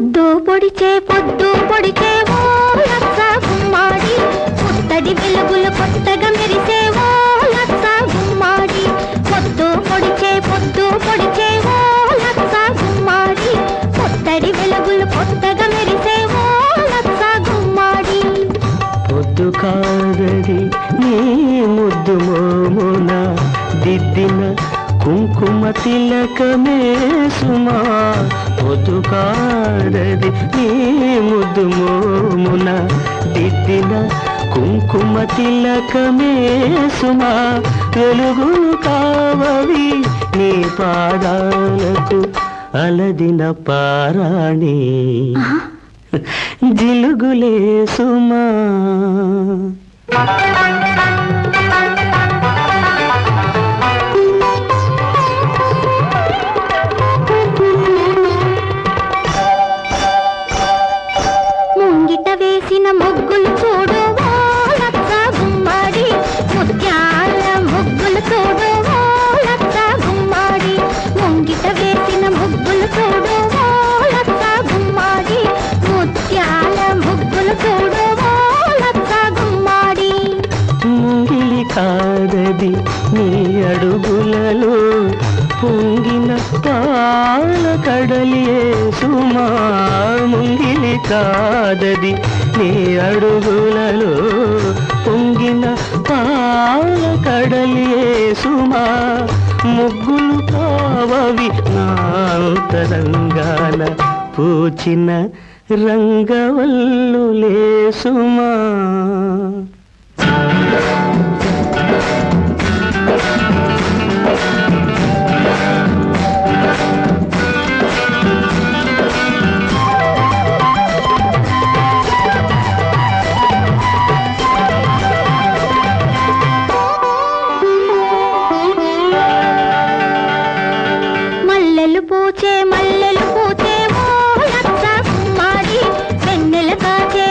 పొద్దు పొడిచే ఓ లచ్చ గుమ్మాడి పుత్తడి వెలుగులు కొత్తగా మెరిసే ఓ లచ్చ గుమ్మాడి పొద్దు పొడిచే ఓ లచ్చ గుమ్మాడి పుత్తడి వెలుగులు కొత్తగా మెరిసే ఓ లచ్చ గుమ్మాడి పొద్దు కాదది నీ ముద్దు మోమున దిద్దిన కుంకుమ తిలకమే సుమా పొద్దు కాదది నీ ముద్దు మోమున దిద్దిన కుంకుమ తిలకమే సుమా వెలుగులు కావవి నీ పాదాలకు అలదిన పారాణి జిలుగులే సుమా ముగ్గులు చూడు ఓ లచ్చ గుమ్మాడి ముత్యాల ముగ్గులు చూడు ఓ లచ్చ గుమ్మాడి ముంగిట వేసిన ముగ్గులు చూడు ఓ లచ్చ గుమ్మాడి ముత్యాల ముగ్గులు చూడు ఓ లచ్చ గుమ్మాడి ముంగిలి కాదది నీ అడుగులలో పొంగిన పాల కడలియే సుమా ముంగిలి కాదది నీ అడుగులలో పొంగిన పాల కడలియే సుమా ముగ్గులు కావవి నాంతరంగాన పూచిన రంగవల్లులే సుమా మల్లెలు పూచే ఓ లచ్చ గుమ్మాడి వెన్నెల కాచే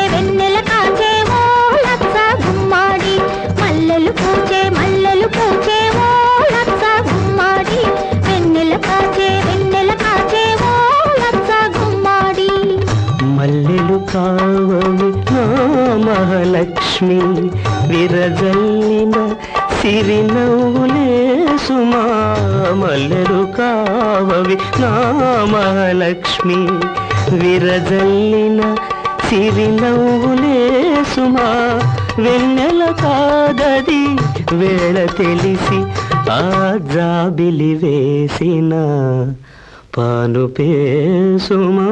ఓ లచ్చ గుమ్మాడి మల్లెలు పూచే ఓ లచ్చ గుమ్మాడి వెన్నెల కాచే ఓ లచ్చ గుమ్మాడి మల్లెలు కావవి నా మహాలక్ష్మి విరజల్లిన సిరినవ్వులే సుమా మల్లెలు కావవి నా మహాలక్ష్మి విరజల్లిన సిరినవ్వులే సుమా వెన్నెల కాదది వేళ తెలిసి ఆ జాబిలి వేసిన పానుపే సుమా